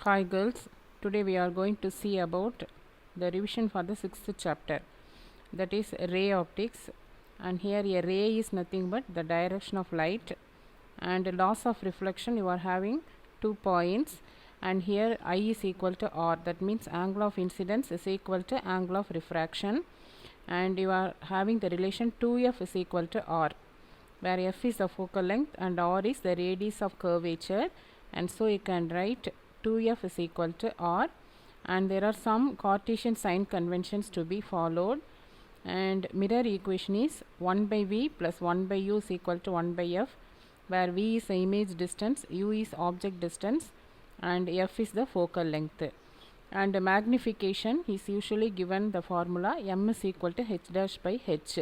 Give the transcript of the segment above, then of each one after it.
Hi girls, today we are going to see about the revision for the 6th chapter, that is ray optics. And here a ray is nothing but the direction of light, and loss of reflection you are having 2 points, and here I is equal to R, that means angle of incidence is equal to angle of refraction, and you are having the relation 2F is equal to R, where F is the focal length and R is the radius of curvature, and so you can write 2F is equal to R, and there are some Cartesian sign conventions to be followed, and mirror equation is 1 by V plus 1 by U is equal to 1 by F, where V is the image distance, U is object distance, and F is the focal length. And magnification is usually given the formula M is equal to H dash by H,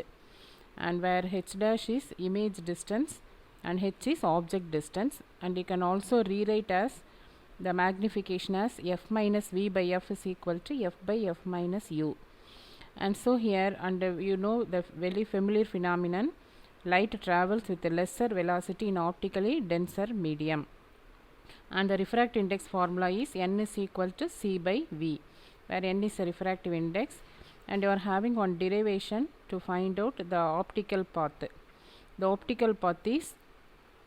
and where H dash is image distance and H is object distance, and you can also rewrite as the magnification as F minus V by F is equal to F by F minus U. And so here, and you know the very familiar phenomenon, light travels with a lesser velocity in optically denser medium, and the refractive index formula is N is equal to C by V, where N is a refractive index, and you are having one derivation to find out the optical path. The optical path is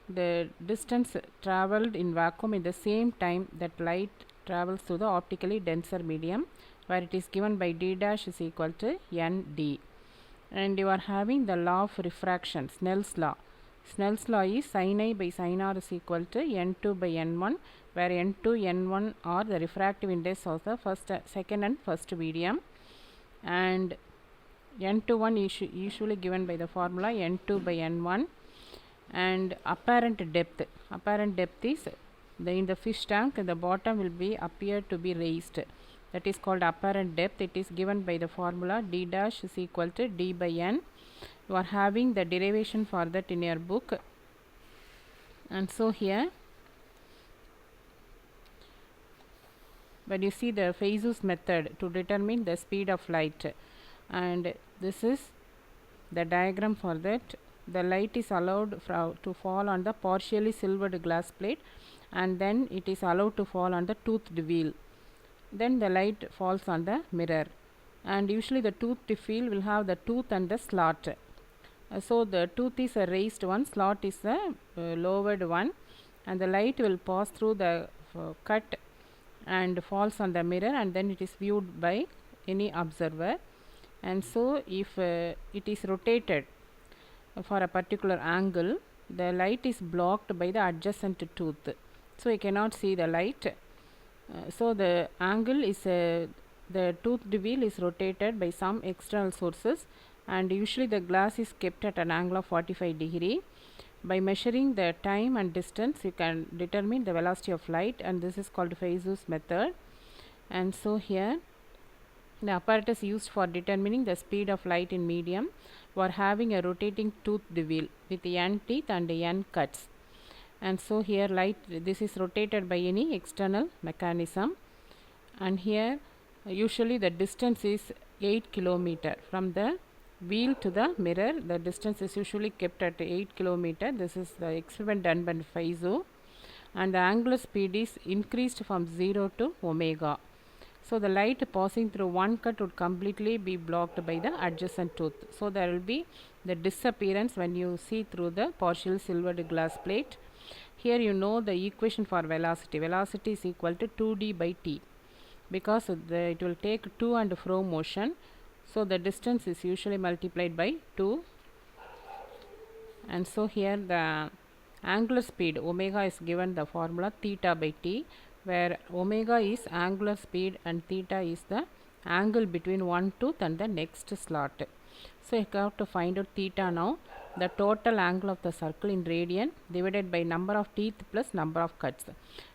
the distance travelled in vacuum in the same time that light travels through the optically denser medium, where it is given by d dash is equal to nd. And you are having the law of refraction, Snell's law. Snell's law is sin I by sin r is equal to n2 by n1, where n2 n1 are the refractive index of the second and first medium, and n21 is usually given by the formula n2 by n1. And apparent depth is in the fish tank, the bottom will be appear to be raised, that is called apparent depth. It is given by the formula d dash is equal to d by n. You are having the derivation for that in your book. And so here when you see the Feizo's method to determine the speed of light, and this is the diagram for that. The light is allowed to fall on the partially silvered glass plate, and then it is allowed to fall on the toothed wheel. Then the light falls on the mirror, and usually the toothed wheel will have the tooth and the slot. So the tooth is a raised one, slot is a lowered one, and the light will pass through the cut and falls on the mirror, and then it is viewed by any observer. And so if it is rotated for a particular angle, the light is blocked by the adjacent tooth, so you cannot see the light. So the angle is the toothed wheel is rotated by some external sources, and usually the glass is kept at an angle of 45 degree. By measuring the time and distance, you can determine the velocity of light, and this is called Feizo's method. And so here the apparatus used for determining the speed of light in medium were having a rotating toothed wheel with n teeth and n cuts. And so here light, this is rotated by any external mechanism, and here usually the distance is 8 km from the wheel to the mirror. The distance is usually kept at 8 km. This is the experiment done by Feizo, and the angular speed is increased from 0 to omega. So the light passing through one cut would completely be blocked by the adjacent tooth. So there will be the disappearance when you see through the partial silvered glass plate. Here you know the equation for velocity. Velocity is equal to 2d by t, because it will take to and fro motion. So the distance is usually multiplied by 2. And so here the angular speed omega is given the formula theta by t, where omega is angular speed and theta is the angle between one tooth and the next slot. So you have to find out theta now. The total angle of the circle in radian divided by number of teeth plus number of cuts.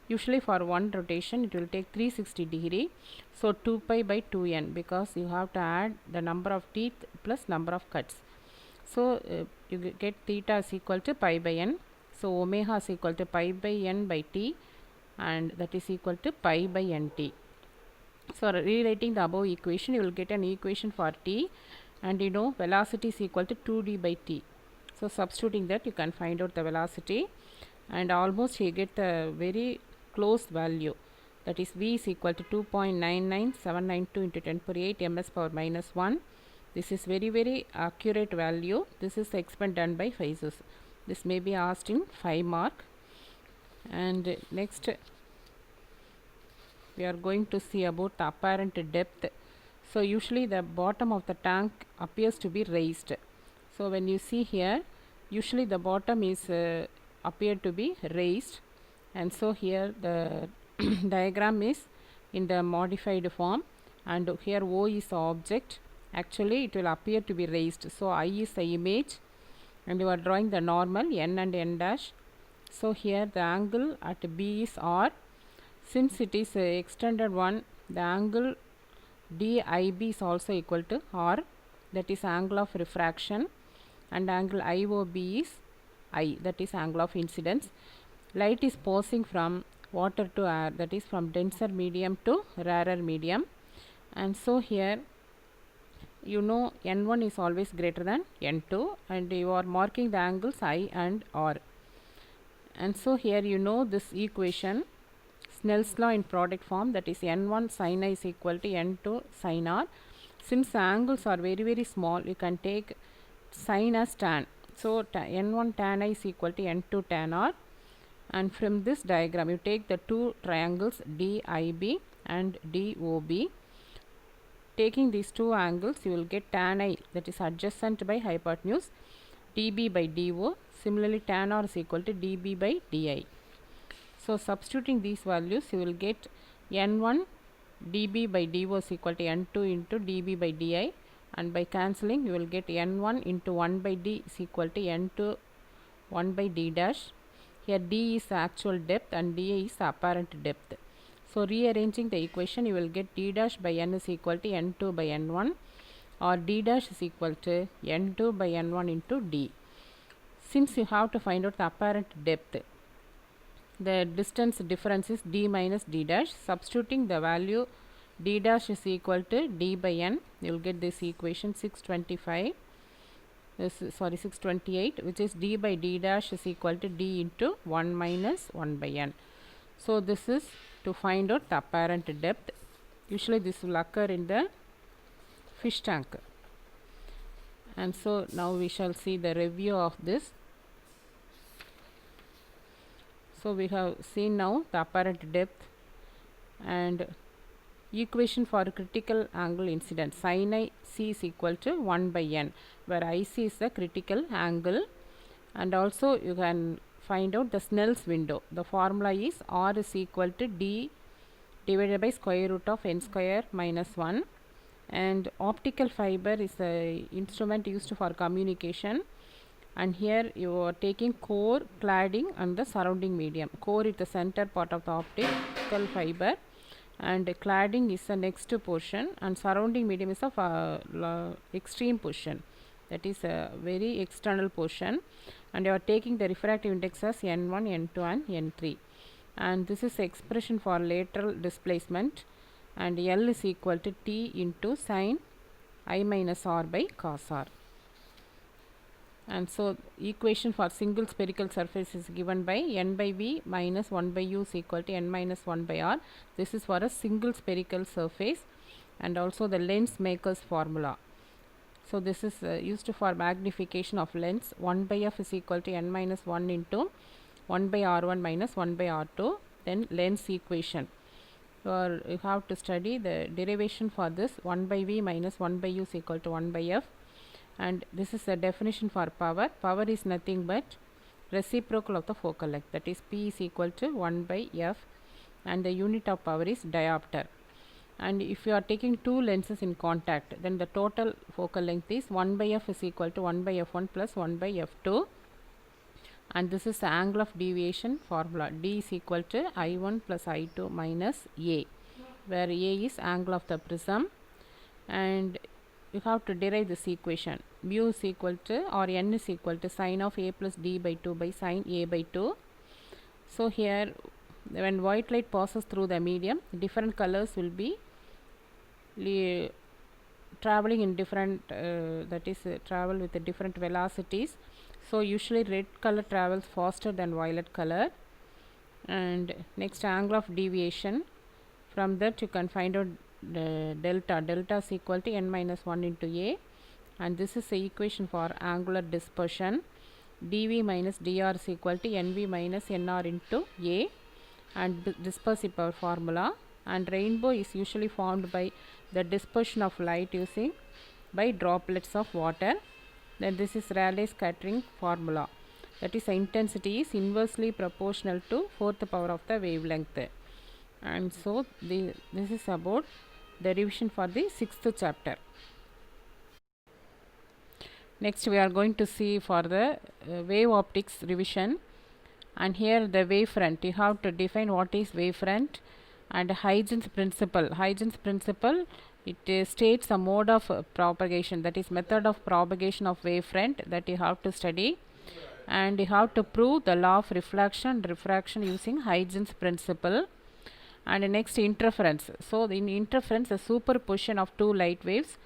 Usually for one rotation it will take 360 degree. So 2 pi by 2n, because you have to add the number of teeth plus number of cuts. So you get theta is equal to pi by n. So omega is equal to pi by n by t, and that is equal to pi by nt. So rewriting the above equation, you will get an equation for t, and you know velocity is equal to 2d by t. So substituting that, you can find out the velocity, and almost you get the very close value. that is V is equal to 2.99792 into 10 power 8 ms power minus 1. This is very accurate value. This is the experiment done by Feizus. This may be asked in 5 mark. And next we are going to see about the apparent depth. So usually the bottom of the tank appears to be raised. So when you see here, usually the bottom is appeared to be raised, and so here the diagram is in the modified form, and here O is the object. Actually it will appear to be raised. So I is the image, and you are drawing the normal n and n dash. So here the angle at B is R. Since it is extended one, the angle DIB is also equal to R, that is angle of refraction, and angle IOB is I, that is angle of incidence. Light is passing from water to air, that is from denser medium to rarer medium, and so here you know N1 is always greater than N2, and you are marking the angles I and R. And so here you know this equation, Snell's law in product form, that is N1 sin I is equal to N2 sin R. Since the angles are very small, you can take sin as tan. So N1 tan I is equal to N2 tan R. And from this diagram you take the two triangles DIB and DOB. Taking these two angles, you will get tan I, that is adjacent by hypotenuse, dB by dO. Similarly tan R is equal to dB by di. So substituting these values, you will get N1 dB by dO is equal to N2 into dB by di, and by cancelling you will get N1 into 1 by d is equal to N2 1 by d dash. Here d is the actual depth and dA is the apparent depth. So rearranging the equation, you will get d dash by n is equal to N2 by N1, or d dash is equal to N2 by N1 into d. Since you have to find out the apparent depth, the distance difference is d minus d dash. Substituting the value d dash is equal to d by n, you will get this equation 628, which is d by d dash is equal to d into 1 minus 1 by n. So this is to find out the apparent depth. Usually this will occur in the fish tank. And so now we shall see the review of this. So we have seen now the apparent depth and equation for critical angle incidence. Sin I C is equal to 1 by n, where IC is the critical angle, and also you can find out the Snell's window. The formula is R is equal to D divided by square root of n square minus 1, and optical fiber is the instrument used for communication, and here you are taking core, cladding and the surrounding medium. Core is the center part of the optical fiber, and cladding is the next portion, and surrounding medium is the extreme portion, that is a very external portion, and you are taking the refractive index as N1, N2 and N3, and this is the expression for lateral displacement, and L is equal to T into sin I minus R by cos R. And so equation for single spherical surface is given by n by v minus 1 by u is equal to n minus 1 by r. This is for a single spherical surface, and also the lens maker's formula. So this is used for magnification of lens. 1 by f is equal to n minus 1 into 1 by r1 minus 1 by r2. Then lens equation. So you have to study the derivation for this. 1 by v minus 1 by u is equal to 1 by f. And this is the definition for power. Power is nothing but reciprocal of the focal length, that is P is equal to 1 by f, and the unit of power is diopter. And if you are taking two lenses in contact, then the total focal length is 1 by f is equal to 1 by f1 plus 1 by f2, and this is the angle of deviation formula. D is equal to I1 plus I2 minus A, where A is angle of the prism, and you have to derive this equation. Mu is equal to, or n is equal to sin of a plus d by 2 by sin a by 2. So here when white light passes through the medium, different colors will be traveling in different travel with the different velocities. So usually red color travels faster than violet color. And next, angle of deviation. From that you can find out delta. Delta is equal to n minus 1 into a, and this is the equation for angular dispersion. dV minus dr is equal to nv minus nr into a, and dispersive power formula. And rainbow is usually formed by the dispersion of light using by droplets of water. Then this is Rayleigh scattering formula, that is the intensity is inversely proportional to fourth power of the wavelength. And so this is about the revision for the sixth chapter. Next we are going to see for the wave optics revision, and here the wavefront, you have to define what is wavefront. And Huygens principle. Huygens principle, it states a mode of propagation, that is method of propagation of wavefront, that you have to study, and you have to prove the law of reflection and refraction using Huygens principle. And next, interference. So in interference, the superposition of two light waves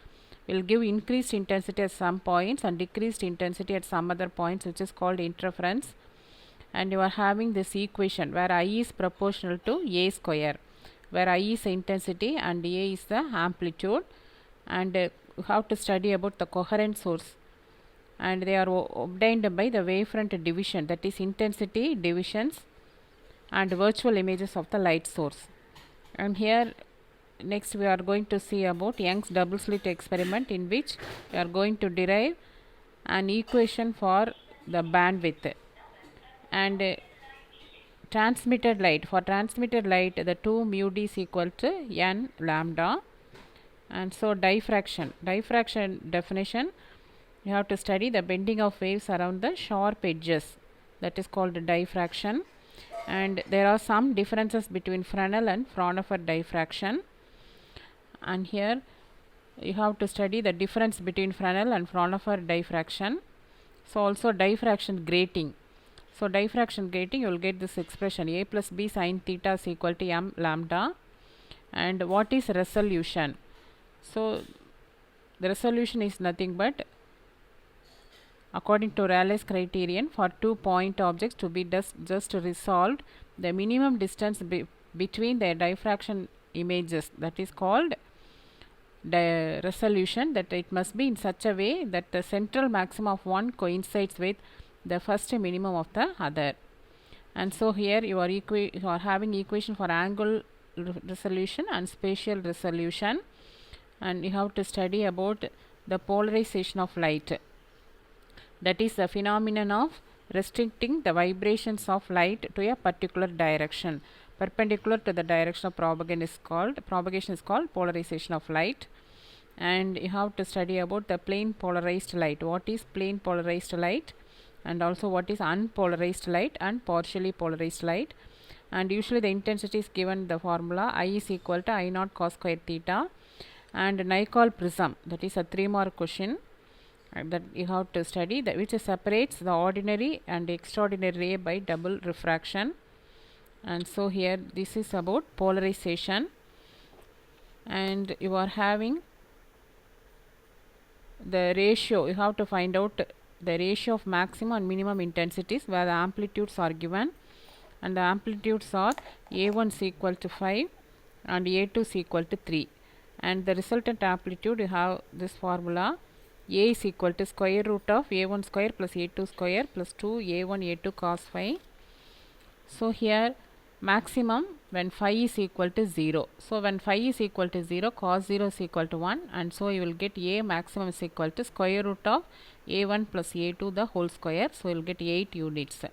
will give increased intensity at some points and decreased intensity at some other points, which is called interference. And you are having this equation where I is proportional to a square, where I is the intensity and a is the amplitude. And you have to study about the coherent source, and they are obtained by the wavefront division, that is intensity divisions and virtual images of the light source. And here next we are going to see about Young's double slit experiment, in which we are going to derive an equation for the bandwidth. And transmitted light, for transmitted light the 2 mu d is equal to n lambda. And so diffraction definition, you have to study the bending of waves around the sharp edges, that is called diffraction. And there are some differences between Fresnel and Fraunhofer diffraction, and here you have to study the difference between Fresnel and Fraunhofer diffraction. So also diffraction grating. So diffraction grating, you will get this expression a plus b sin theta is equal to m lambda. And what is resolution? So the resolution is nothing but, according to Rayleigh's criterion, for 2 point objects to be just resolved, the minimum distance between the diffraction images, that is called the resolution, that it must be in such a way that the central maximum of one coincides with the first minimum of the other. And so here you are having equation for angle resolution and spatial resolution, and you have to study about the polarization of light, that is the phenomenon of restricting the vibrations of light to a particular direction perpendicular to the direction of propagation is called polarization of light. And you have to study about the plane polarized light, what is plane polarized light, and also what is unpolarized light and partially polarized light. And usually the intensity is given the formula I is equal to I naught cos square theta. And Nicol prism, that is a 3-mark question that you have to study, that which separates the ordinary and extraordinary ray by double refraction. And so here this is about polarization, and you are having the ratio, you have to find out the ratio of maximum and minimum intensities, where the amplitudes are given, and the amplitudes are a1 is equal to 5 and a2 is equal to 3. And the resultant amplitude, you have this formula, a is equal to square root of a1 square plus a2 square plus 2 a1 a2 cos phi. So here maximum when phi is equal to 0. So when phi is equal to 0, cos 0 is equal to 1, and so you will get a maximum is equal to square root of a1 plus a2 the whole square. So you will get 8 units.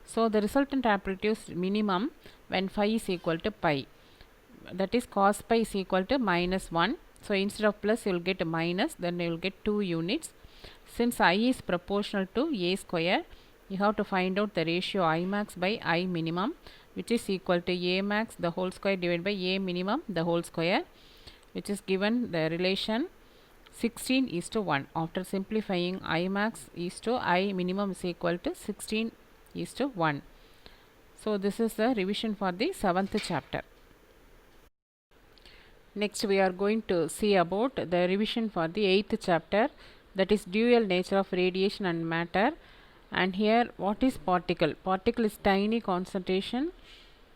So the resultant amplitude is minimum when phi is equal to pi, that is cos pi is equal to minus 1. So instead of plus you will get a minus, then you will get 2 units. Since I is proportional to a square, you have to find out the ratio I max by I minimum, which is equal to a max the whole square divided by a minimum the whole square, which is given the relation 16 is to 1. After simplifying, I max is to I minimum is equal to 16 is to 1. So this is the revision for the 7th chapter. Next we are going to see about the revision for the 8th chapter, that is dual nature of radiation and matter. And here what is particle? Particle is tiny concentration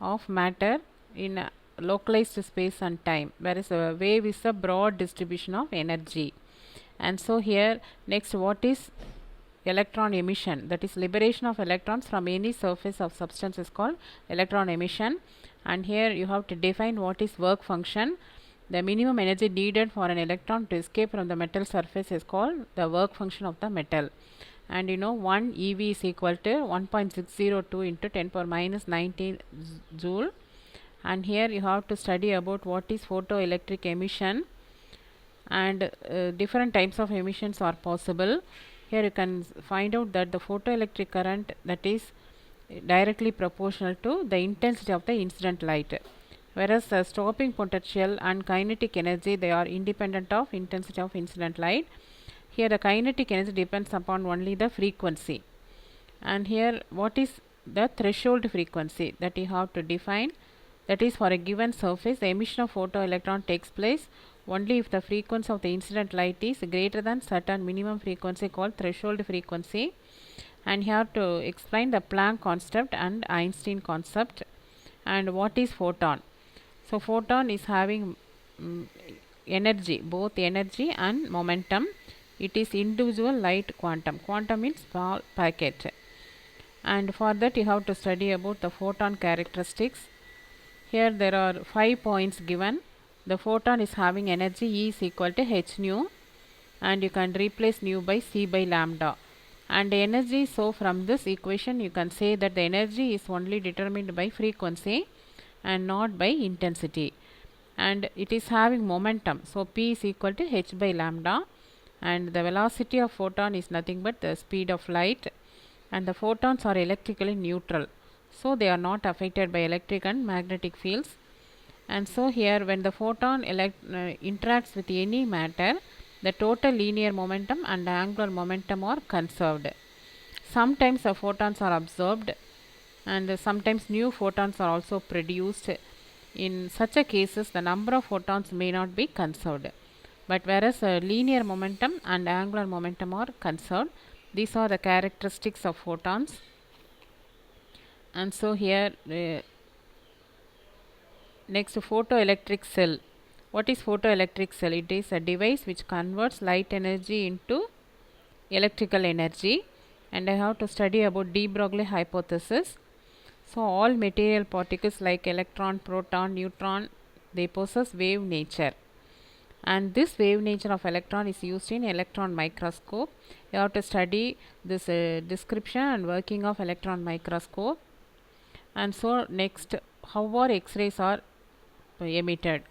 of matter in localized space and time, whereas a wave is a broad distribution of energy. And so here next, what is electron emission? That is liberation of electrons from any surface of substance is called electron emission. And here you have to define what is work function. The minimum energy needed for an electron to escape from the metal surface is called the work function of the metal. And you know 1 eV is equal to 1.602 into 10 power minus 19 joule. And here you have to study about what is photoelectric emission, and different types of emissions are possible. Here you can find out that the photoelectric current, that is directly proportional to the intensity of the incident light, whereas the stopping potential and kinetic energy, they are independent of intensity of incident light. Here the kinetic energy depends upon only the frequency. And here what is the threshold frequency that you have to define? That is, for a given surface, the emission of photoelectron takes place only if the frequency of the incident light is greater than certain minimum frequency called threshold frequency. And here to explain the Planck concept and Einstein concept. And what is photon? So photon is having energy, both energy and momentum. It is individual light quantum. Quantum means small packet. And for that you have to study about the photon characteristics. Here there are 5 points given. The photon is having energy E is equal to h nu, and you can replace nu by c by lambda. And energy, so from this equation you can say that the energy is only determined by frequency and not by intensity. And it is having momentum, so p is equal to h by lambda. And the velocity of photon is nothing but the speed of light. And the photons are electrically neutral, so they are not affected by electric and magnetic fields. And so here when the photon interacts with any matter, the total linear momentum and angular momentum are conserved. Sometimes the photons are absorbed, and sometimes new photons are also produced. In such a cases, the number of photons may not be conserved, but whereas linear momentum and angular momentum are conserved. These are the characteristics of photons. And so here next, photoelectric cell. What is photoelectric cell? It is a device which converts light energy into electrical energy. And I have to study about de Broglie hypothesis. So all material particles like electron, proton, neutron, they possess wave nature. And this wave nature of electron is used in electron microscope. You have to study this description and working of electron microscope. And so next, how are X-rays are emitted?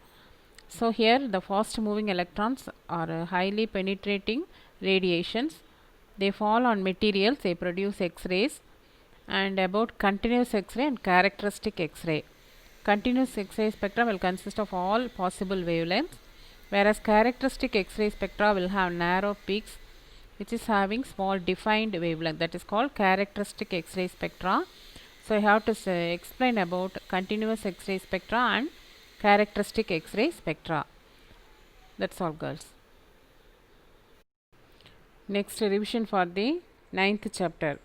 So here the fast moving electrons are highly penetrating radiations. They fall on materials, they produce X-rays. And about continuous X-ray and characteristic X-ray. Continuous X-ray spectra will consist of all possible wavelengths, whereas characteristic X-ray spectra will have narrow peaks which is having small defined wavelength, that is called characteristic X-ray spectra. So I have to explain about continuous X-ray spectra and characteristic X-ray spectra. That's all, girls. Next, revision for the 9th chapter,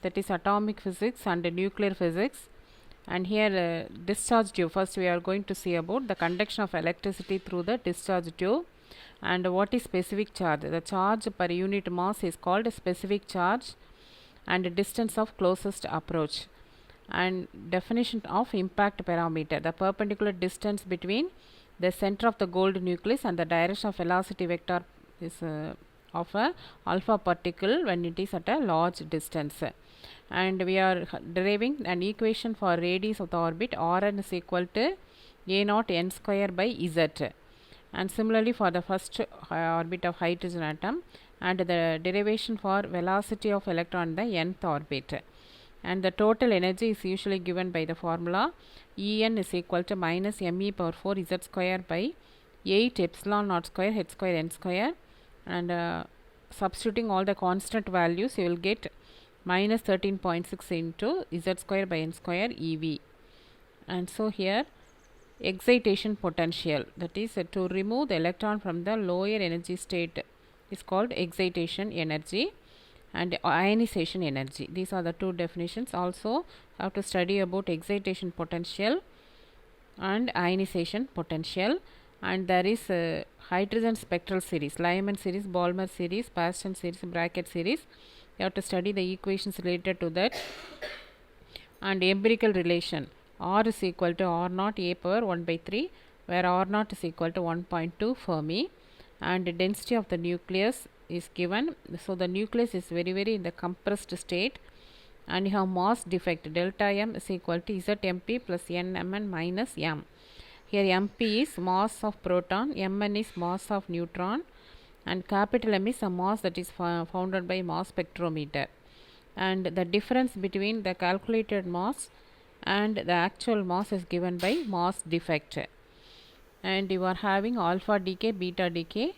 that is atomic physics and nuclear physics. And here discharge tube. First we are going to see about the conduction of electricity through the discharge tube. And what is specific charge? The charge per unit mass is called specific charge, and distance of closest approach. And definition of impact parameter: the perpendicular distance between the center of the gold nucleus and the direction of velocity vector is of a alpha particle when it is at a large distance. And we are deriving an equation for radius of the orbit. Rn is equal to a naught n square by z. And similarly for the first orbit of hydrogen atom, and the derivation for velocity of electron in the nth orbit. And the total energy is usually given by the formula En is equal to minus me power 4 z square by 8 epsilon naught square h square n square. And substituting all the constant values, you will get minus 13.6 into z square by n square ev. And so here excitation potential, that is to remove the electron from the lower energy state, is called excitation energy, and ionization energy. These are the two definitions. Also have to study about excitation potential and ionization potential, and there is hydrogen spectral series, Lyman series, Balmer series, Paston series, bracket series. You have to study the equations related to that, and empirical relation R is equal to R naught a power 1 by 3, where R naught is equal to 1.2 Fermi, and the density of the nucleus is given. So the nucleus is very in the compressed state, and you have mass defect delta m is equal to ZMP plus NMN minus m. Here MP is mass of proton, Mn is mass of neutron, and capital M is a mass that is founded by mass spectrometer. And the difference between the calculated mass and the actual mass is given by mass defect. And you are having alpha decay, beta decay,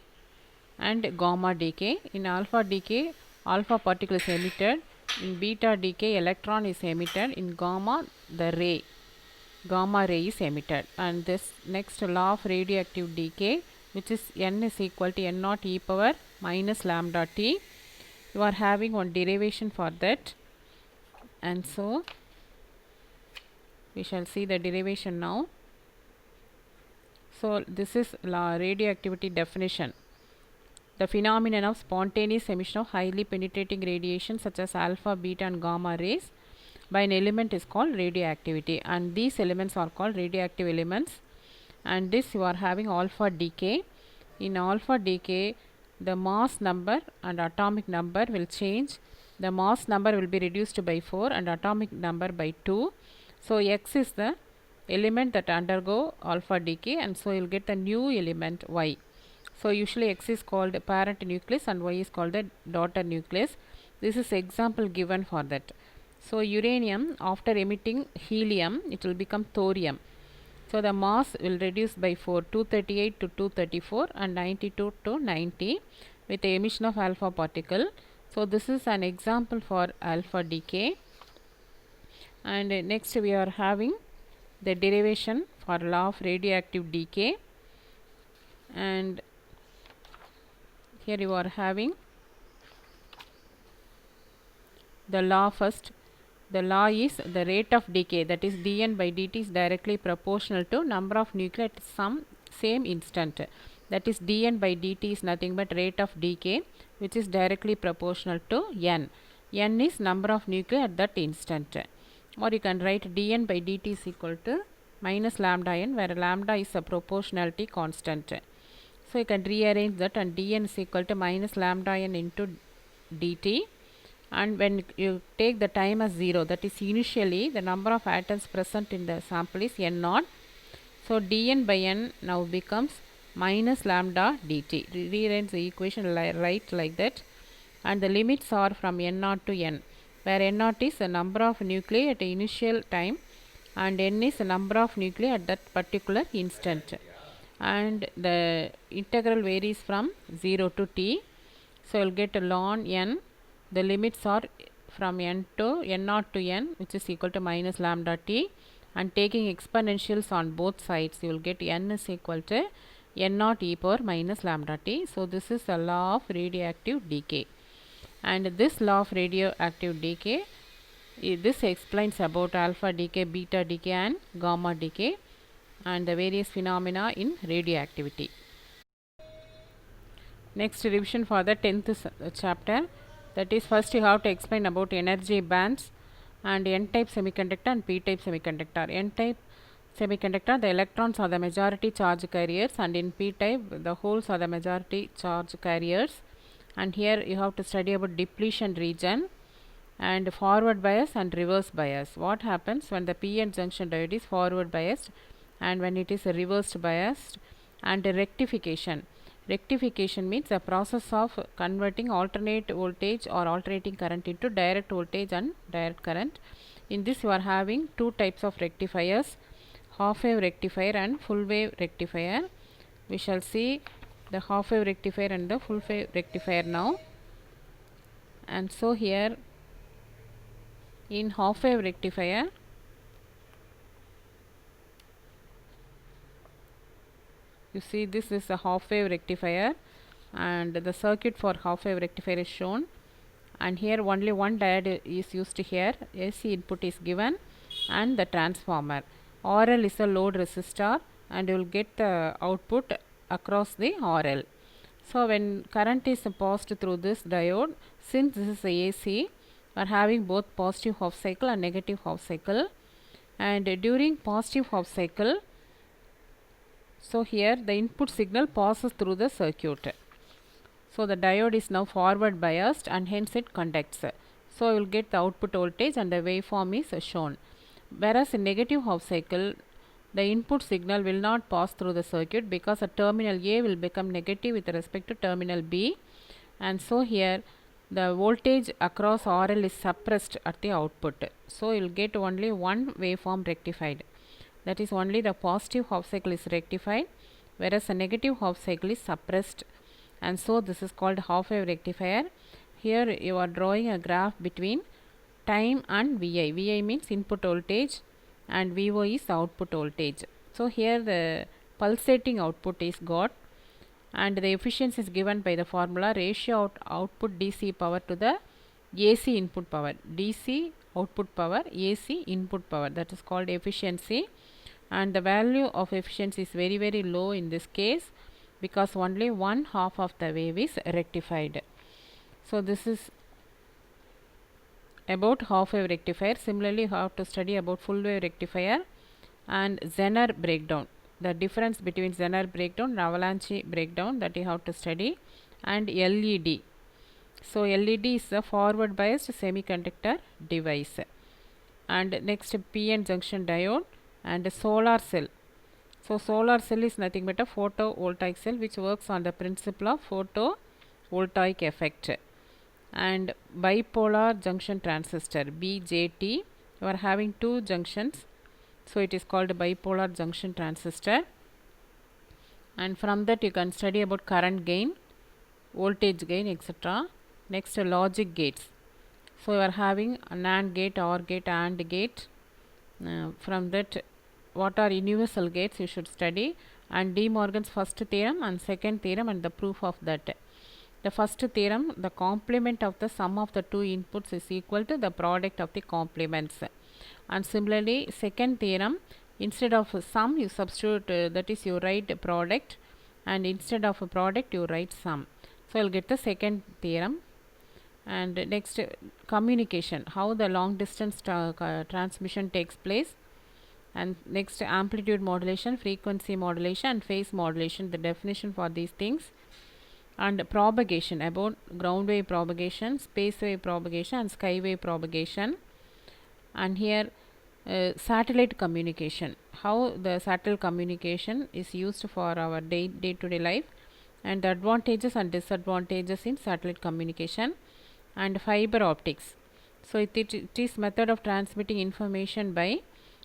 and gamma decay. In alpha decay, alpha particle is emitted. In beta decay, electron is emitted. In gamma, the gamma ray is emitted. And this next law of radioactive decay, which is n is equal to n naught e power minus lambda t. You are having one derivation for that, and so we shall see the derivation now. So this is radioactivity definition. The phenomenon of spontaneous emission of highly penetrating radiation such as alpha, beta and gamma rays by an element is called radioactivity, and these elements are called radioactive elements. And this you are having alpha decay. In alpha decay, the mass number and atomic number will change. The mass number will be reduced by 4 and atomic number by 2. So X is the element that undergo alpha decay, and so you will get the new element Y. So usually X is called parent nucleus and Y is called the daughter nucleus. This is example given for that. So uranium, after emitting helium, it will become thorium. So the mass will reduce by 4, 238 to 234 and 92 to 90 with the emission of alpha particle. So this is an example for alpha decay. And next we are having the derivation for law of radioactive decay, and here you are having the law first. The law is the rate of decay, that is dN by dt is directly proportional to number of nuclei at some same instant. That is dN by dt is nothing but rate of decay, which is directly proportional to n. N is number of nuclei at that instant. Or you can write dN by dt is equal to minus lambda n, where lambda is a proportionality constant. So you can rearrange that, and dN is equal to minus lambda n into dt. And when you take the time as 0, that is initially the number of atoms present in the sample is n naught. So dN by n now becomes minus lambda dt. Rearrange the equation right like that, and the limits are from n naught to n, where n naught is the number of nuclei at the initial time and n is the number of nuclei at that particular instant, and the integral varies from 0 to t. So you'll get ln n. The limits are from n to n naught to n, which is equal to minus lambda t, and taking exponentials on both sides, you will get n is equal to n naught e power minus lambda t. So this is the law of radioactive decay, and this law of radioactive decay, this explains about alpha decay, beta decay and gamma decay, and the various phenomena in radioactivity. Next revision for the 10th chapter. That is, first you have to explain about energy bands and n-type semiconductor and p-type semiconductor. N-type semiconductor, the electrons are the majority charge carriers, and in p-type the holes are the majority charge carriers. And here you have to study about depletion region and forward bias and reverse bias. What happens when the p-n junction diode is forward biased and when it is reversed biased, and rectification. Rectification means the process of converting alternate voltage or alternating current into direct voltage and direct current. In this you are having two types of rectifiers, half wave rectifier and full wave rectifier. We shall see the half wave rectifier and the full wave rectifier now. And so here in half wave rectifier, you see this is a half wave rectifier, and the circuit for half wave rectifier is shown, and here only one diode is used here. AC input is given and the transformer, RL is a load resistor, and you will get the output across the RL. So when current is passed through this diode, since this is a AC, we are having both positive half cycle and negative half cycle, and during positive half cycle, so here the input signal passes through the circuit. So the diode is now forward biased and hence it conducts. So you will get the output voltage and the waveform is shown. Whereas in negative half cycle, the input signal will not pass through the circuit because a terminal A will become negative with respect to terminal B, and so here the voltage across RL is suppressed at the output. So you will get only one waveform rectified. That is, only the positive half cycle is rectified, whereas the negative half cycle is suppressed, and so this is called half wave rectifier. Here you are drawing a graph between time and Vi. Vi means input voltage and Vo is output voltage. So here the pulsating output is got, and the efficiency is given by the formula ratio output DC power to the AC input power. DC output power, AC input power, that is called efficiency, and the value of efficiency is very low in this case because only one half of the wave is rectified. So this is about half wave rectifier. Similarly, you have to study about full wave rectifier and Zener breakdown. The difference between Zener breakdown and avalanche breakdown, that you have to study, and LED. So LED is a forward biased semiconductor device. And next, PN junction diode and solar cell. So solar cell is nothing but a photovoltaic cell which works on the principle of photovoltaic effect. And bipolar junction transistor, BJT, you are having two junctions, so it is called bipolar junction transistor. And from that you can study about current gain, voltage gain, etc. Next, logic gates. So you are having a NAND gate, OR gate, AND gate. From that, what are universal gates you should study, and De Morgan's first theorem and second theorem and the proof of that. The first theorem, the complement of the sum of the two inputs is equal to the product of the complements. And similarly, second theorem, instead of sum you substitute, that is you write product, and instead of a product you write sum. So you will get the second theorem. And next, communication, how the long distance transmission takes place. And next, amplitude modulation, frequency modulation and phase modulation, the definition for these things. And propagation, about ground wave propagation, space wave propagation and sky wave propagation. And here satellite communication, how the satellite communication is used for our day-to-day life, and the advantages and disadvantages in satellite communication. And fiber optics, so it is method of transmitting information by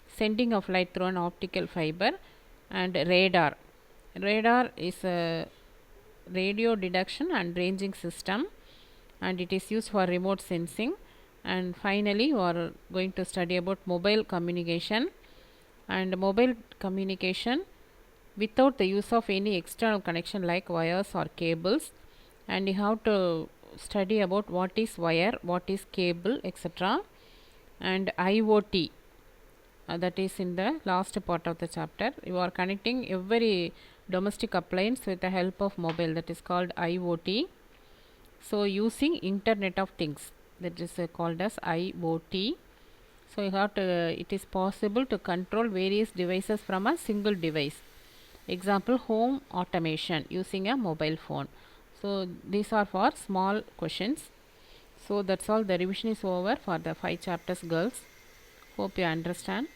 sending of light through an optical fiber. And radar is a radio detection and ranging system, and it is used for remote sensing. And finally, you are going to study about mobile communication, and mobile communication without the use of any external connection like wires or cables. And you have to study about what is wire, what is cable, etc. And IoT, that is in the last part of the chapter. You are connecting every domestic appliance with the help of mobile, that is called IoT. So using Internet of Things, that is called as IoT. So you have to, it is possible to control various devices from a single device. Example, home automation using a mobile phone. So these are for small questions. So that's all. The revision is over for the 5 chapters, girls. Hope you understand.